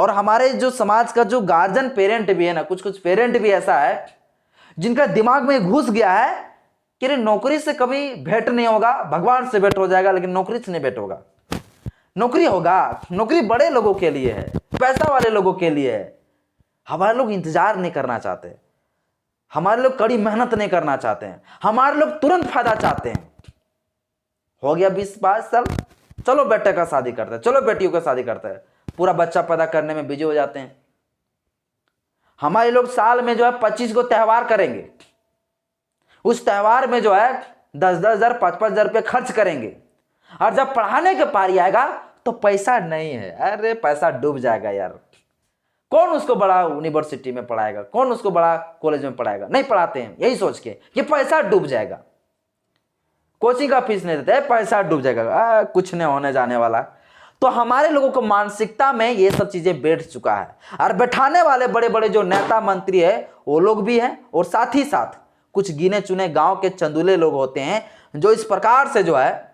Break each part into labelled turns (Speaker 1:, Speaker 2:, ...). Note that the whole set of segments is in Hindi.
Speaker 1: और हमारे जो समाज का जो गार्जियन पेरेंट भी है ना, कुछ कुछ पेरेंट भी ऐसा है जिनका दिमाग में घुस गया है कि अरे नौकरी से कभी भेंट नहीं होगा, भगवान से भेंट हो जाएगा लेकिन नौकरी से नहीं भेंट होगा। नौकरी होगा, नौकरी बड़े लोगों के लिए है, पैसा वाले लोगों के लिए है। हमारे लोग इंतजार नहीं करना चाहते, हमारे लोग कड़ी मेहनत नहीं करना चाहते हैं, हमारे लोग तुरंत फायदा चाहते हैं। हो गया 20-22 साल, चलो बेटे का शादी करते हैं, चलो बेटियों का शादी करते हैं, पूरा बच्चा पैदा करने में बिजी हो जाते हैं। हमारे लोग साल में जो है 25 को त्योहार करेंगे, उस त्योहार में जो है 10-10 हजार 5-5 हजार रुपये खर्च करेंगे, और जब पढ़ाने के पारी आएगा तो पैसा नहीं है। अरे पैसा डूब जाएगा यार, कौन उसको बड़ा यूनिवर्सिटी में पढ़ाएगा, कौन उसको बड़ा कॉलेज में पढ़ाएगा, नहीं पढ़ाते हैं यही सोच के कि पैसा डूब जाएगा। कोचिंग का फीस नहीं देते, पैसा डूब जाएगा, कुछ नहीं होने जाने वाला। तो हमारे लोगों को मानसिकता में ये सब चीजें बैठ चुका है, और बैठाने वाले बड़े बड़े जो नेता मंत्री है वो लोग भी हैं, और साथ ही साथ कुछ गिने चुने गांव के चंदुले लोग होते हैं जो इस प्रकार से जो है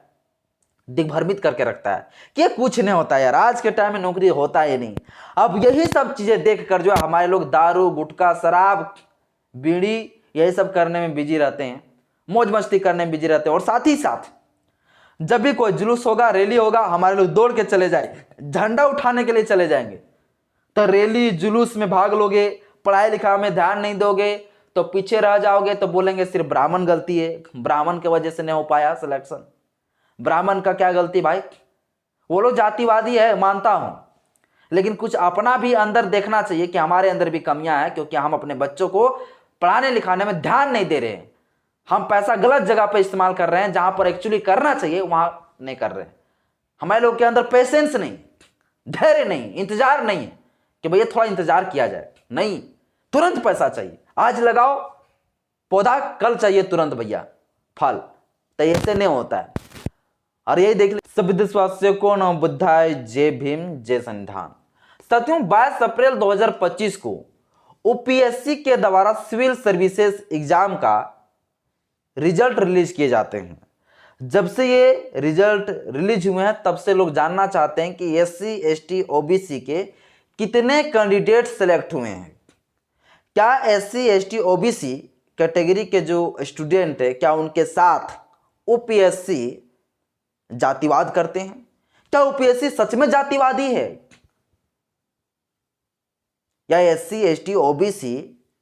Speaker 1: दिग्भ्रमित करके रखता है कि कुछ नहीं होता यार, आज के टाइम में नौकरी होता ही नहीं। अब यही सब चीजें देखकर जो है हमारे लोग दारू, गुटखा, शराब, बीड़ी यही सब करने में बिजी रहते हैं, मौज मस्ती करने में बिजी रहते हैं। और साथ ही साथ जब भी कोई जुलूस होगा, रैली होगा, हमारे लोग दौड़ के चले जाए, झंडा उठाने के लिए चले जाएंगे। तो रैली जुलूस में भाग लोगे, पढ़ाई लिखाई में ध्यान नहीं दोगे तो पीछे रह जाओगे, तो बोलेंगे सिर्फ ब्राह्मण गलती है, ब्राह्मण की वजह से नहीं हो पाया सिलेक्शन। ब्राह्मण का क्या गलती भाई, वो लोग जातिवादी है मानता हूं, लेकिन कुछ अपना भी अंदर देखना चाहिए कि हमारे अंदर भी कमियां हैं, क्योंकि हम अपने बच्चों को पढ़ाने लिखाने में ध्यान नहीं दे रहे हैं। हम पैसा गलत जगह पर इस्तेमाल कर रहे हैं, जहां पर एक्चुअली करना चाहिए वहां नहीं कर रहे हैं। हमारे लोग के अंदर पेशेंस नहीं, धैर्य नहीं, इंतजार नहीं है कि भैया थोड़ा इंतजार किया जाए, नहीं, तुरंत पैसा चाहिए, आज लगाओ पौधा कल चाहिए तुरंत भैया फल, तो ऐसे नहीं होता है। और यही देख लीजिए, सभी देशवासियों को नमो बुद्धाय, जय भीम, जय संविधान। साथियों 22 अप्रैल 2025 को यूपीएससी के द्वारा सिविल सर्विसेज एग्जाम का रिजल्ट रिलीज किए जाते हैं। जब से ये रिजल्ट रिलीज हुए हैं तब से लोग जानना चाहते हैं कि एससी, एसटी, ओबीसी के कितने कैंडिडेट सेलेक्ट हुए हैं। क्या एससी, एसटी, ओबीसी कैटेगरी के जो स्टूडेंट है, क्या उनके साथ यूपीएससी जातिवाद करते हैं? क्या यूपीएससी सच में जातिवादी है, या एससी, एसटी, ओबीसी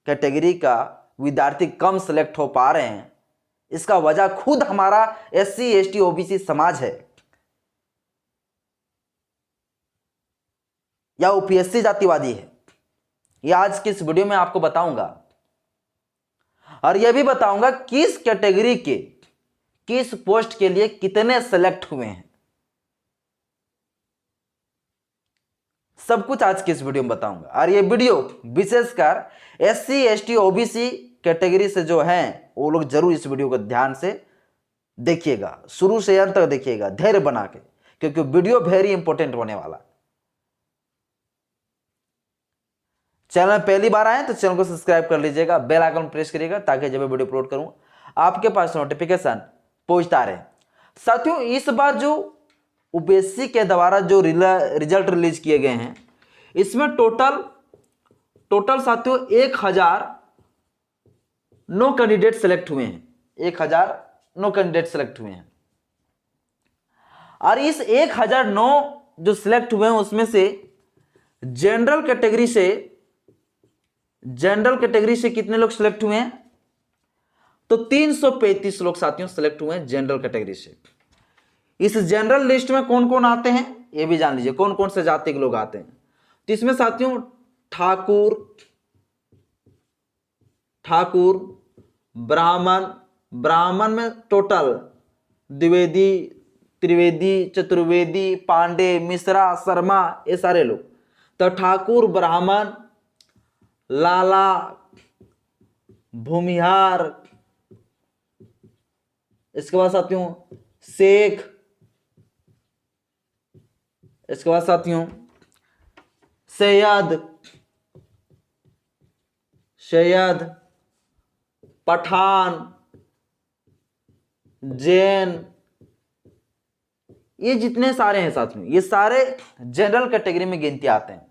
Speaker 1: कैटेगरी का विद्यार्थी कम सेलेक्ट हो पा रहे हैं? इसका वजह खुद हमारा एससी, एसटी, ओबीसी समाज है, या यूपीएससी जातिवादी है? यह आज की इस वीडियो में आपको बताऊंगा, और यह भी बताऊंगा किस कैटेगरी के किस पोस्ट के लिए कितने सेलेक्ट हुए हैं। सब कुछ आज की इस वीडियो में बताऊंगा। और ये वीडियो विशेषकर एससी, एसटी, ओबीसी कैटेगरी से जो हैं वो लोग जरूर इस वीडियो को ध्यान से देखिएगा, शुरू से अंत तक देखिएगा धैर्य बना के, क्योंकि वीडियो वेरी इंपॉर्टेंट होने वाला। चैनल पहली बार आए तो चैनल को सब्सक्राइब कर लीजिएगा, बेल आइकन प्रेस करिएगा ताकि जब वीडियो अपलोड करूं आपके पास नोटिफिकेशन पहुंचता रहे। साथियों इस बार जो यूपीएससी के द्वारा जो रिजल्ट रिलीज किए गए हैं, इसमें टोटल साथियों 1009 कैंडिडेट सेलेक्ट हुए हैं, 1009 कैंडिडेट सेलेक्ट हुए हैं। और इस 1009 जो सिलेक्ट हुए हैं उसमें से जनरल कैटेगरी से कितने लोग सिलेक्ट हुए हैं? तो 335 लोग साथियों सिलेक्ट हुए हैं जनरल कैटेगरी से। इस जनरल लिस्ट में कौन कौन आते हैं ये भी जान लीजिए, कौन कौन से जाति के लोग आते हैं। तो इसमें साथियों ठाकुर, ब्राह्मण में टोटल द्विवेदी, त्रिवेदी, चतुर्वेदी, पांडे, मिश्रा, शर्मा, ये सारे लोग। तो ठाकुर, ब्राह्मण, लाला, भूमिहार, इसके बाद साथियों शेख, इसके बाद साथियों सैयद, पठान, जैन, ये जितने सारे हैं साथियों ये सारे जनरल कैटेगरी में गिनती आते हैं।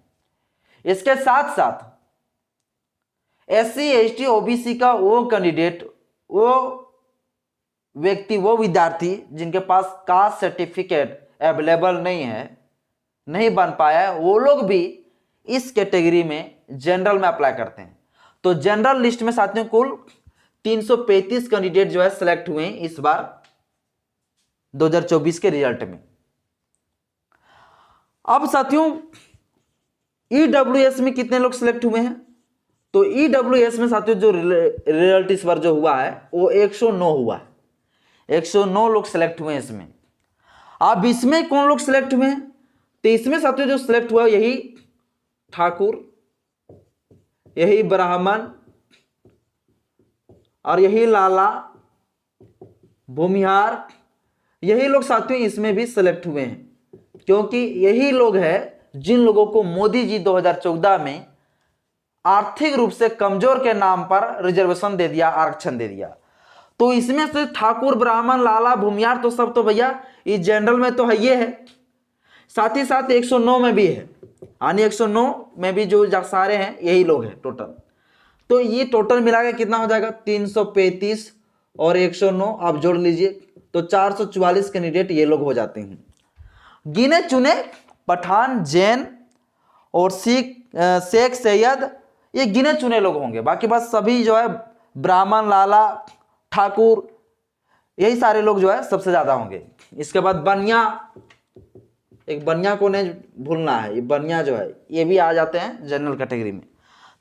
Speaker 1: इसके साथ साथ SC ST OBC का वो कैंडिडेट, वो व्यक्ति, वो विद्यार्थी जिनके पास कास्ट सर्टिफिकेट अवेलेबल नहीं है, नहीं बन पाया है, वो लोग भी इस कैटेगरी में जनरल में अप्लाई करते हैं। तो जनरल लिस्ट में साथियों कुल 335 कैंडिडेट जो है सिलेक्ट हुए हैं इस बार 2024 के रिजल्ट में। अब साथियों EWS में कितने लोग सिलेक्ट हुए हैं? तो EWS में साथियों जो रिजल्ट इस बार जो हुआ है वो 109 हुआ है, 109 लोग सिलेक्ट हुए हैं इसमें। अब इसमें कौन लोग सिलेक्ट हुए हैं? तो इसमें साथियों जो सिलेक्ट हुआ यही ठाकुर, यही ब्राह्मण और यही लाला, भूमिहार, यही लोग साथियों इसमें भी सिलेक्ट हुए हैं, क्योंकि यही लोग हैं जिन लोगों को मोदी जी 2014 में आर्थिक रूप से कमजोर के नाम पर रिजर्वेशन दे दिया, आरक्षण दे दिया। तो इसमें से ठाकुर, ब्राह्मण, लाला, भूमिहार तो सब तो भैया इस जनरल में तो है, ये है, साथ ही साथ 109 में भी है, यानी 109 में भी जो सारे हैं यही लोग हैं टोटल। तो ये टोटल मिला के कितना हो जाएगा? 335 और 109 आप जोड़ लीजिए तो 444 कैंडिडेट ये लोग हो जाते हैं। गिने चुने पठान, जैन और शेख, सैयद, ये गिने चुने लोग होंगे। बाकी बात सभी जो है ब्राह्मण, लाला, ठाकुर, यही सारे लोग जो है सबसे ज्यादा होंगे। इसके बाद बनिया, एक बनिया को नहीं भूलना है, ये बनिया जो है ये भी आ जाते हैं जनरल कैटेगरी में।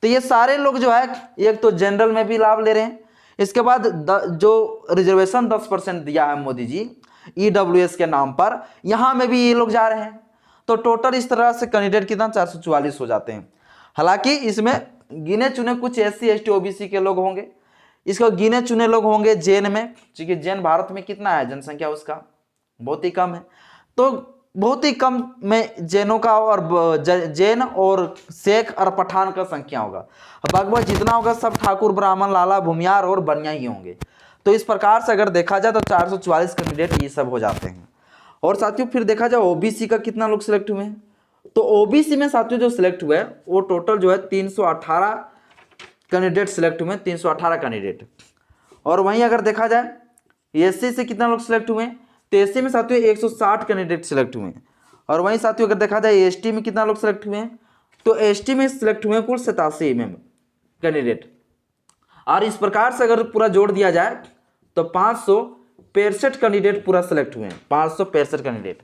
Speaker 1: तो ये सारे लोग जो है एक तो जनरल में भी लाभ ले रहे हैं, इसके बाद जो रिजर्वेशन 10% दिया है मोदी जी EWS के नाम पर, यहां में भी ये लोग जा रहे हैं। तो टोटल इस तरह से कैंडिडेट कितना 444 हो जाते हैं। हालांकि इसमें गिने चुने कुछ SC ST OBC के लोग होंगे, इसको गिने चुने लोग होंगे जैन में, क्योंकि जैन भारत में कितना है जनसंख्या उसका बहुत ही कम है, तो बहुत ही कम में जैनों का और जैन और शेख और पठान का संख्या होगा। बाकी जितना होगा सब ठाकुर, ब्राह्मण, लाला, भूमिहार और बनिया ही होंगे। तो इस प्रकार से अगर देखा जाए तो 444 कैंडिडेट ये सब हो जाते हैं। और साथियों फिर देखा जाए OBC का कितना लोग सिलेक्ट हुए हैं? तो OBC में साथियों जो सिलेक्ट हुए वो टोटल जो है 318 कैंडिडेट सिलेक्ट हुए, 318 कैंडिडेट। और वहीं अगर देखा जाए SC से कितना लोग सिलेक्ट हुए हैं? तो SC में साथियों 160 कैंडिडेट सिलेक्ट हुए हैं। और वहीं साथियों अगर देखा जाए ST में कितना लोग सिलेक्ट हुए हैं? तो ST में सिलेक्ट हुए कुल 87 कैंडिडेट। और इस प्रकार से अगर पूरा जोड़ दिया जाए तो 565 कैंडिडेट पूरा सिलेक्ट हुए हैं, 565 कैंडिडेट।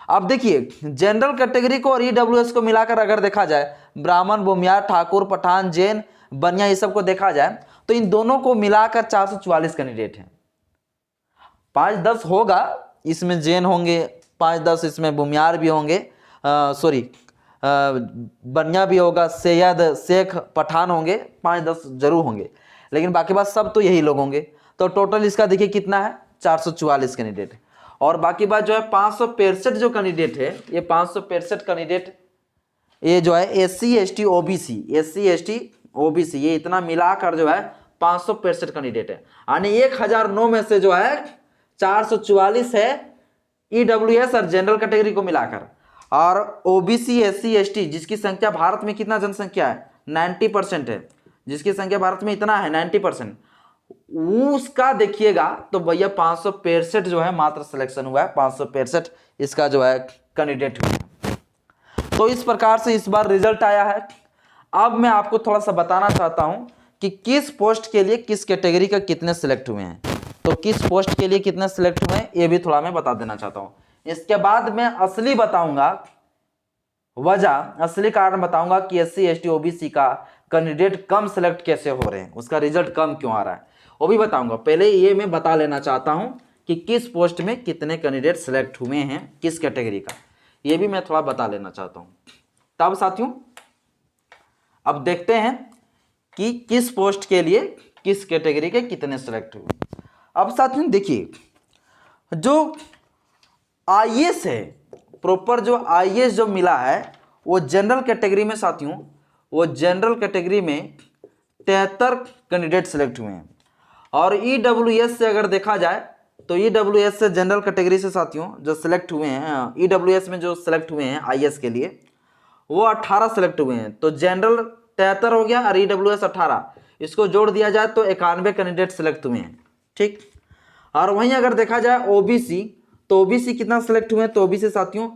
Speaker 1: अब देखिए जनरल कैटेगरी को और EWS को मिलाकर अगर देखा जाए, ब्राह्मण, भूमिहार, ठाकुर, पठान, जैन, बनिया, ये सब को देखा जाए तो इन दोनों को मिलाकर 444 कैंडिडेट हैं। 5-10 होगा इसमें जैन होंगे, 5-10 इसमें भूमिहार भी होंगे, बनिया भी होगा, सैयद, शेख, पठान होंगे, 5-10 जरूर होंगे, लेकिन बाकी बात सब तो यही लोग होंगे। तो टोटल इसका देखिए कितना है 444 कैंडिडेट। और बाकी बात जो है 565 जो कैंडिडेट है, ये 565 कैंडिडेट ये जो है SC ST OBC ये इतना मिलाकर जो है 565 कैंडिडेट है, यानी 1009 में से जो है 444 है EWS और जनरल कैटेगरी को मिलाकर। और OBC SC ST जिसकी संख्या भारत में कितना जनसंख्या है 90% है, जिसकी संख्या भारत में इतना है 90%, उसका देखिएगा तो भैया 565 जो है मात्र सिलेक्शन हुआ है, 565 इसका जो है कैंडिडेट हुआ है। तो इस प्रकार से इस बार रिजल्ट आया है। अब मैं आपको थोड़ा सा बताना चाहता हूं कि किस पोस्ट के लिए किस कैटेगरी का कितने सिलेक्ट हुए हैं। तो किस पोस्ट के लिए कितने सिलेक्ट हुए हैं ये भी थोड़ा मैं बता देना चाहता हूं। इसके बाद मैं असली बताऊंगा वजह, असली कारण बताऊंगा कि SC ST OBC का कैंडिडेट कम सिलेक्ट कैसे हो रहे हैं, उसका रिजल्ट कम क्यों आ रहा है वो भी बताऊंगा। पहले ये मैं बता लेना चाहता हूं कि किस पोस्ट में कितने कैंडिडेट सिलेक्ट हुए हैं, किस कैटेगरी का, ये भी मैं थोड़ा बता लेना चाहता हूं। तब साथियों अब देखते हैं कि किस पोस्ट के लिए किस कैटेगरी के कितने सिलेक्ट हुए। अब साथियों देखिए जो IAS है, प्रॉपर जो IAS जो मिला है वो जनरल कैटेगरी में साथियों, वो जनरल कैटेगरी में 73 कैंडिडेट सिलेक्ट हुए हैं। और EWS से अगर देखा जाए तो EWS से जनरल कैटेगरी से साथियों जो सिलेक्ट हुए हैं, EWS में जो सिलेक्ट हुए हैं IAS के लिए वो 18 सेलेक्ट हुए हैं। तो जनरल 73 हो गया और ईडब्ल्यूएस 18, इसको जोड़ दिया जाए तो 91 कैंडिडेट सेलेक्ट हुए हैं। ठीक, और वहीं अगर देखा जाए ओबीसी, तो ओबीसी कितना सेलेक्ट हुए हैं, तो ओबीसी साथियों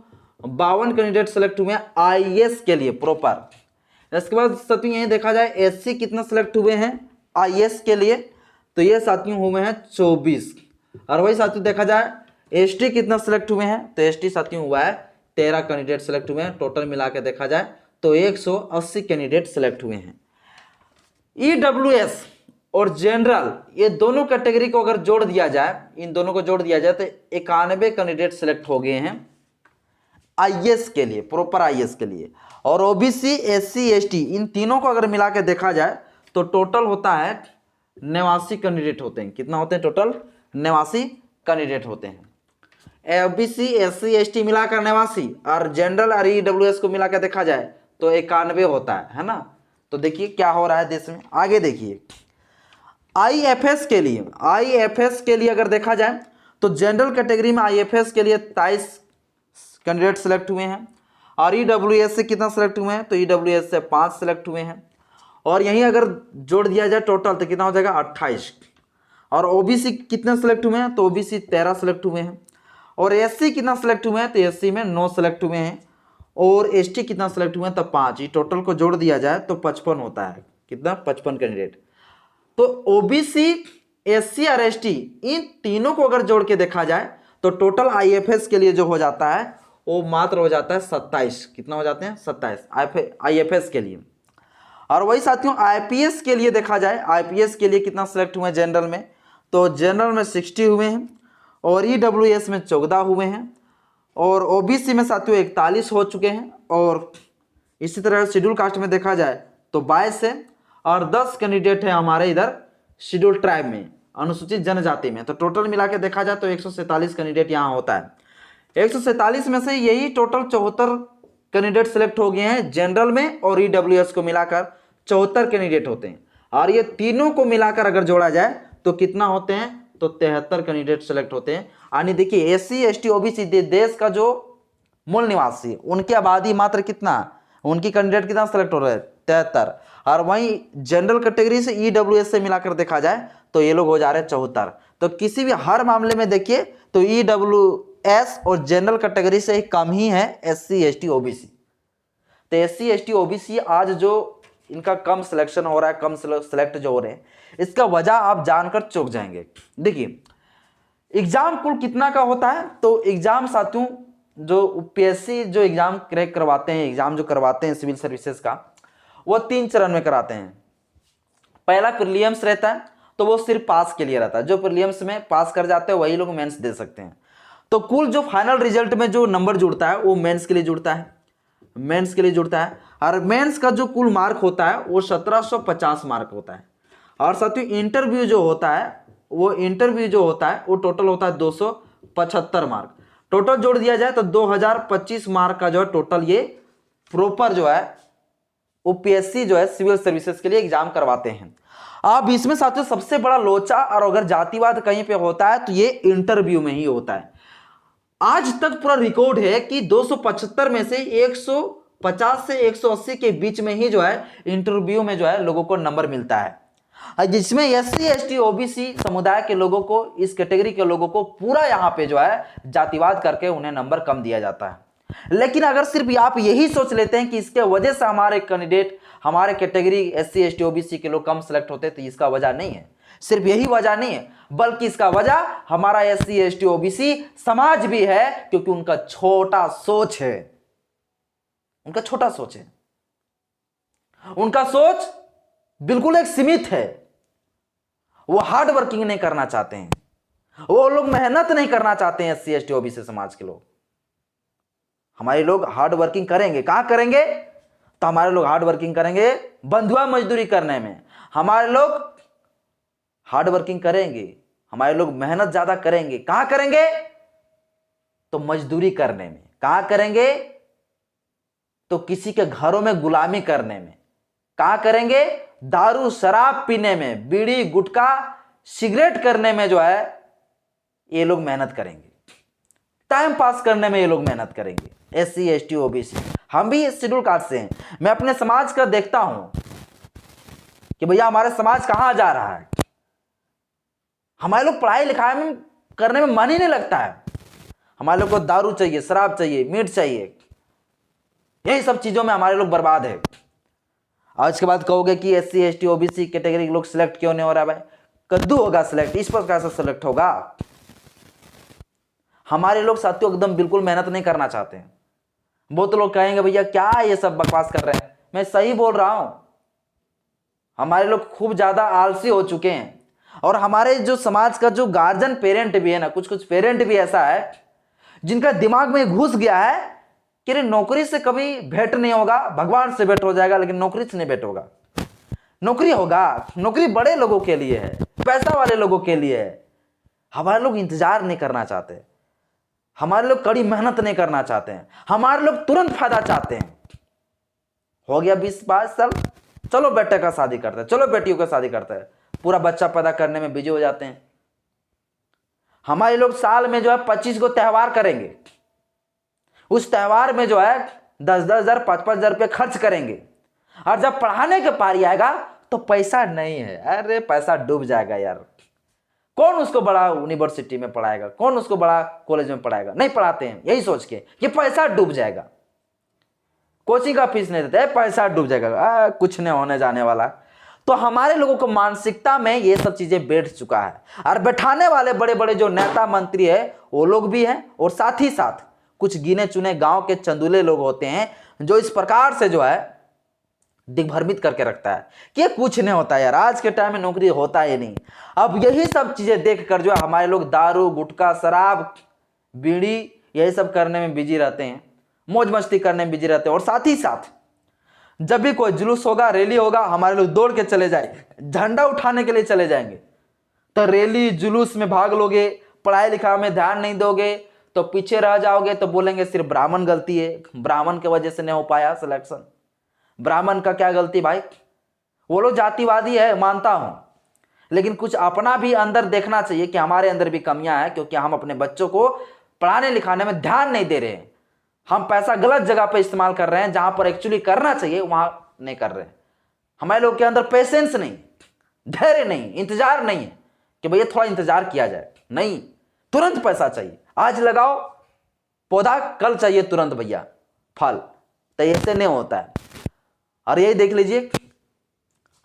Speaker 1: 52 कैंडिडेट सेलेक्ट हुए हैं आईएएस के लिए प्रॉपर। इसके बाद साथियों यहीं देखा जाए एससी कितना सेलेक्ट हुए हैं आईएएस के लिए, तो ये साथियों हुए हैं 24। और वही साथियों देखा जाए एसटी कितना सेलेक्ट हुए हैं, तो एसटी साथियों हुआ है 13 कैंडिडेट सेलेक्ट हुए हैं। टोटल मिला के देखा जाए तो 180 कैंडिडेट सेलेक्ट हुए हैं। ईडब्ल्यूएस और जनरल ये दोनों कैटेगरी को अगर जोड़ दिया जाए, इन दोनों को जोड़ दिया जाए तो 91 कैंडिडेट सेलेक्ट हो गए हैं आईएएस के लिए, प्रॉपर आईएएस के लिए। और ओबीसी एससी एसटी इन तीनों को अगर मिला के देखा जाए तो टोटल होता है 89 कैंडिडेट होते हैं। कितना होते हैं टोटल? 89 कैंडिडेट होते हैं। ओबीसी एससी एसटी मिलाकर 89 और जनरल और ईडब्ल्यूएस को मिलाकर देखा जाए तो 91 होता है ना। तो देखिए क्या हो रहा है देश में। आगे देखिए आईएफएस के लिए अगर देखा जाए तो जनरल कैटेगरी में आईएफएस के लिए 23 कैंडिडेट सेलेक्ट हुए हैं और ईडब्ल्यूएस से कितना सेलेक्ट हुए हैं, तो ईडब्ल्यूएस से 5 सेलेक्ट हुए हैं। और यहीं अगर जोड़ दिया जाए टोटल तो कितना हो जाएगा 28। और ओबीसी कितने सेलेक्ट हुए हैं, तो ओबीसी 13 सेलेक्ट हुए हैं। और एससी कितना सेलेक्ट हुए हैं, तो एससी में 9 सेलेक्ट हुए हैं। और एसटी कितना सेलेक्ट हुए हैं, तो 5। ये टोटल को जोड़ दिया जाए तो 55 होता है। कितना? 55 कैंडिडेट। तो ओबीसी एससी और एसटी इन तीनों को अगर जोड़ के देखा जाए तो टोटल आईएफएस के लिए जो हो जाता है वो मात्र हो जाता है 27। कितना हो जाते हैं? 27 आईएफएस के लिए। और वही साथियों आईपीएस के लिए देखा जाए, आईपीएस के लिए कितना सेलेक्ट हुए हैं जनरल में, तो जनरल में 60 हुए हैं और ईडब्ल्यूएस में 14 हुए हैं और ओबीसी में साथियों 41 हो चुके हैं। और इसी तरह शेड्यूल कास्ट में देखा जाए तो 22 है और 10 कैंडिडेट है हमारे इधर शेड्यूल ट्राइब में, अनुसूचित जनजाति में। तो टोटल मिला के देखा जाए तो 147 कैंडिडेट यहाँ होता है। 147 में से यही टोटल 74 कैंडिडेट सेलेक्ट हो गए हैं जनरल में और ईडब्ल्यूएस को मिलाकर 74 कैंडिडेट होते हैं। और ये तीनों को मिलाकर अगर जोड़ा जाए तो कितना होते हैं, तो 73 कैंडिडेट सेलेक्ट होते हैं। यानी देखिए एससी एसटी ओबीसी देश का जो मूल निवासी उनकी आबादी मात्र कितना, उनकी कैंडिडेट कितना सेलेक्ट हो रहा है? 73। और वहीं जनरल कैटेगरी से ईडब्ल्यूएस से मिलाकर देखा जाए तो ये लोग हो जा रहे हैं 74। तो किसी भी हर मामले में देखिए तो ईडब्ल्यूएस और जनरल कैटेगरी से कम ही है एससी एसटी ओबीसी। तो एससी एसटी ओबीसी आज जो इनका कम सिलेक्शन हो रहा है, कम सिलेक्ट जो हो रहे हैं, इसका वजह आप जानकर चौंक जाएंगे। देखिए एग्जाम कुल कितना का होता है, तो एग्जाम साथियों जो यूपीएससी जो एग्जाम क्रैक करवाते हैं, एग्जाम जो करवाते हैं सिविल सर्विसेज का, वो 3 चरण में कराते हैं। पहला प्रीलिम्स रहता है, तो वो सिर्फ पास के लिए रहता है। जो प्रीलिम्स में पास कर जाते हैं वही लोग मेंस दे सकते हैं। तो कुल जो फाइनल रिजल्ट में जो नंबर जुड़ता है वो मेंस के लिए जुड़ता है, मेंस के लिए जुड़ता है। और मेंस का जो कुल मार्क होता है वो 1750 मार्क होता है। और साथियों इंटरव्यू जो होता है वो टोटल होता है 275 मार्क। टोटल जोड़ दिया जाए तो 2025 मार्क का जो है टोटल ये प्रॉपर जो है यूपीएससी जो है सिविल सर्विसेज के लिए एग्जाम करवाते हैं। अब इसमें साथियों सबसे बड़ा लोचा और अगर जातिवाद कहीं पे होता है तो ये इंटरव्यू में ही होता है। आज तक पूरा रिकॉर्ड है कि 275 में से 150 से 180 के बीच में ही जो है इंटरव्यू में जो है लोगों को नंबर मिलता है, जिसमें एससी एसटी ओबीसी समुदाय के लोगों को, इस कैटेगरी के लोगों को पूरा यहाँ पे जो है जातिवाद करके उन्हें नंबर कम दिया जाता है। लेकिन अगर सिर्फ आप यही सोच लेते हैं कि इसके वजह से हमारे कैंडिडेट, हमारे कैटेगरी एससी एसटी ओबीसी के लोग कम सेलेक्ट होते, तो इसका वजह नहीं है, सिर्फ यही वजह नहीं है, बल्कि इसका वजह हमारा एससी एसटी ओबीसी समाज भी है, क्योंकि उनका छोटा सोच है, उनका छोटा सोच है, उनका सोच बिल्कुल एक सीमित है। वो हार्ड वर्किंग नहीं करना चाहते हैं, वो लोग मेहनत नहीं करना चाहते हैं। एससी एसटी ओबीसी समाज के लोग, हमारे लोग हार्ड वर्किंग करेंगे, कहां करेंगे, तो हमारे लोग हार्ड वर्किंग करेंगे बंधुआ मजदूरी करने में, हमारे लोग हार्ड वर्किंग करेंगे, हमारे लोग मेहनत ज्यादा करेंगे, कहां करेंगे, तो मजदूरी करने में। कहां करेंगे, तो किसी के घरों में गुलामी करने में। कहां करेंगे, दारू शराब पीने में, बीड़ी गुटखा सिगरेट करने में जो है ये लोग मेहनत करेंगे। टाइम पास करने में ये लोग मेहनत करेंगे। SC ST OBC, हम भी शेड्यूल कास्ट से हैं। मैं अपने समाज का देखता हूं कि भैया हमारे समाज कहां जा रहा है। हमारे लोग पढ़ाई लिखाई में करने में मन ही नहीं लगता है। हमारे लोग को दारू चाहिए, शराब चाहिए, मीट चाहिए, यही सब चीजों में हमारे लोग बर्बाद है। आज के बाद कहोगे कि SC ST OBC कैटेगरी के लोग सिलेक्ट क्यों नहीं हो रहा? भाई कद्दू होगा सिलेक्ट, इस पर कैसे सिलेक्ट होगा? हमारे लोग साथियों एकदम बिल्कुल मेहनत नहीं करना चाहते हैं। बहुत लोग कहेंगे भैया क्या ये सब बकवास कर रहे हैं, मैं सही बोल रहा हूं। हमारे लोग खूब ज्यादा आलसी हो चुके हैं। और हमारे जो समाज का जो गार्जियन पेरेंट भी है ना, कुछ कुछ पेरेंट भी ऐसा है जिनका दिमाग में घुस गया है कि नौकरी से कभी भेंट नहीं होगा, भगवान से भेंट हो जाएगा लेकिन नौकरी से नहीं भेंट होगा। नौकरी होगा, नौकरी बड़े लोगों के लिए है, पैसा वाले लोगों के लिए है। हमारे लोग इंतजार नहीं करना चाहते, हमारे लोग कड़ी मेहनत नहीं करना चाहते हैं, हमारे लोग तुरंत फायदा चाहते हैं। हो गया 20-22 साल, चलो बेटे का शादी करते हैं, चलो बेटियों का शादी करते हैं, पूरा बच्चा पैदा करने में बिजी हो जाते हैं। हमारे लोग साल में जो है 25 को त्योहार करेंगे, उस त्योहार में जो है 10-10 हजार 5-5 हजार रुपये खर्च करेंगे, और जब पढ़ाने के पारी आएगा तो पैसा नहीं है। अरे पैसा डूब जाएगा यार। कौन उसको बड़ा यूनिवर्सिटी में पढ़ाएगा, कौन उसको बड़ा कॉलेज में पढ़ाएगा? नहीं पढ़ाते हैं, यही सोच के कि पैसा डूब जाएगा। कोचिंग का फीस नहीं देते, पैसा डूब जाएगा, कुछ नहीं होने जाने वाला। तो हमारे लोगों को मानसिकता में ये सब चीजें बैठ चुका है। और बैठाने वाले बड़े बड़े जो नेता मंत्री है वो लोग भी हैं, और साथ ही साथ कुछ गिने चुने गांव के चंदुले लोग होते हैं जो इस प्रकार से जो है दिग्भ्रमित करके रखता है कि कुछ नहीं होता यार, आज के टाइम में नौकरी होता ही नहीं। अब यही सब चीजें देखकर जो है हमारे लोग दारू, गुटखा, शराब, बीड़ी यही सब करने में बिजी रहते हैं, मौज मस्ती करने में बिजी रहते हैं। और साथ ही साथ जब भी कोई जुलूस होगा, रैली होगा, हमारे लोग दौड़ के चले जाए, झंडा उठाने के लिए चले जाएंगे। तो रैली जुलूस में भाग लोगे, पढ़ाई लिखाई में ध्यान नहीं दोगे तो पीछे रह जाओगे, तो बोलेंगे सिर्फ ब्राह्मण गलती है, ब्राह्मण की वजह से नहीं हो पाया सिलेक्शन। ब्राह्मण का क्या गलती भाई? वो लोग जातिवादी है, मानता हूं, लेकिन कुछ अपना भी अंदर देखना चाहिए कि हमारे अंदर भी कमियां हैं, क्योंकि हम अपने बच्चों को पढ़ाने लिखाने में ध्यान नहीं दे रहे हैं। हम पैसा गलत जगह पे इस्तेमाल कर रहे हैं, जहां पर एक्चुअली करना चाहिए वहां नहीं कर रहे हैं। हमारे लोग के अंदर पेशेंस नहीं, धैर्य नहीं, इंतजार नहीं है कि भैया थोड़ा इंतजार किया जाए। नहीं, तुरंत पैसा चाहिए, आज लगाओ पौधा, कल चाहिए तुरंत भैया फल। तो ऐसे नहीं होता है। और यही देख लीजिए,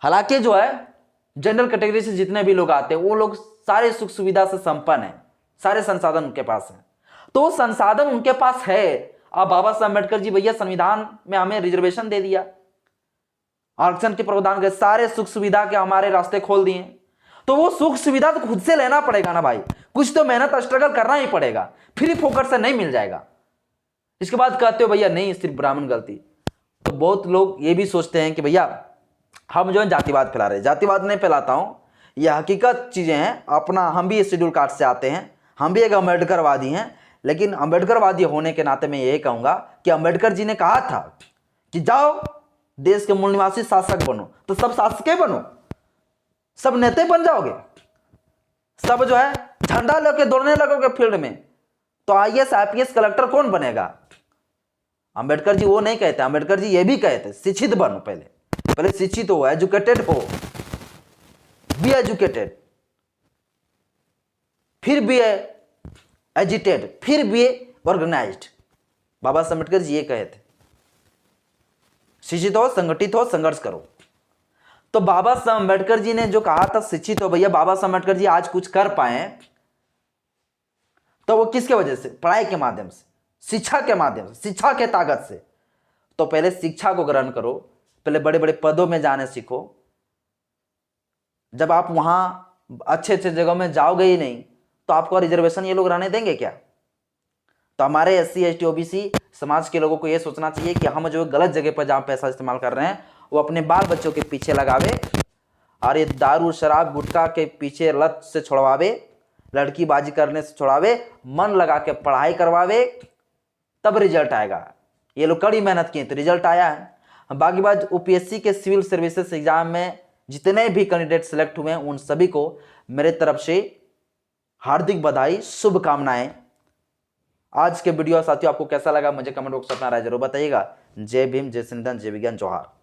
Speaker 1: हालांकि जो है जनरल कैटेगरी से जितने भी लोग आते हैं वो लोग सारे सुख सुविधा से संपन्न है, सारे संसाधन उनके पास है। तो वो संसाधन उनके पास है। अब बाबा साहब अम्बेडकर जी भैया संविधान में हमें रिजर्वेशन दे दिया, आरक्षण के प्रावधान के, सारे सुख सुविधा के हमारे रास्ते खोल दिए। तो वो सुख सुविधा तो खुद से लेना पड़ेगा ना भाई, कुछ तो मेहनत स्ट्रगल करना ही पड़ेगा, फ्री फोकट से नहीं मिल जाएगा। इसके बाद कहते हो भैया नहीं सिर्फ ब्राह्मण गलती। तो बहुत लोग ये भी सोचते हैं कि भैया हम जो है जातिवाद फैला रहे हैं। जातिवाद नहीं फैलाता हूं, ये हकीकत चीजें हैं। अपना हम भी शेड्यूल कास्ट से आते हैं, हम भी एक अम्बेडकरवादी हैं, लेकिन अम्बेडकरवादी होने के नाते मैं यही कहूंगा कि अम्बेडकर जी ने कहा था कि जाओ देश के मूल निवासी शासक बनो, तो सब शासक बनो, सब नेता बन जाओगे, सब जो है झंडा लेके दौड़ने लगोगे फील्ड में, तो IAS IPS कलेक्टर कौन बनेगा? अंबेडकर जी वो नहीं कहते, अंबेडकर जी ये भी कहते शिक्षित बनो, पहले शिक्षित हो, एजुकेटेड हो, बी एजुकेटेड, फिर बी एजिटेड, फिर बी ऑर्गेनाइज्ड। बाबा साहब अम्बेडकर जी ये कहे थे, शिक्षित हो, संगठित हो, संघर्ष करो। तो बाबा साहब अम्बेडकर जी ने जो कहा था शिक्षित हो, भैया बाबा साहब अम्बेडकर जी आज कुछ कर पाए तो वो किसके वजह से? पढ़ाई के माध्यम से, शिक्षा के माध्यम से, शिक्षा के ताकत से। तो पहले शिक्षा को ग्रहण करो, पहले बड़े बड़े पदों में जाने सीखो। जब आप वहां अच्छे अच्छे जगहों में जाओगे ही नहीं तो आपको रिजर्वेशन ये लोग रहने देंगे क्या? तो हमारे SC ST OBC समाज के लोगों को ये सोचना चाहिए कि हम जो गलत जगह पर जहां पैसा इस्तेमाल कर रहे हैं वो अपने बाल बच्चों के पीछे लगावे, और ये दारू शराब गुटखा के पीछे लत से छुड़वावे, लड़कीबाजी करने से छुड़ावे, मन लगा के पढ़ाई करवावे, तब रिजल्ट आएगा। ये लोग कड़ी मेहनत किए तो रिजल्ट आया है। बाकी बात UPSC के सिविल सर्विसेज एग्जाम में जितने भी कैंडिडेट सेलेक्ट हुए हैं उन सभी को मेरे तरफ से हार्दिक बधाई, शुभकामनाएं। आज के वीडियो साथियों आपको कैसा लगा मुझे कमेंट बॉक्स में अपना राय जरूर बताइएगा। जय भीम, जय संविधान, जय विज्ञान, जोहार।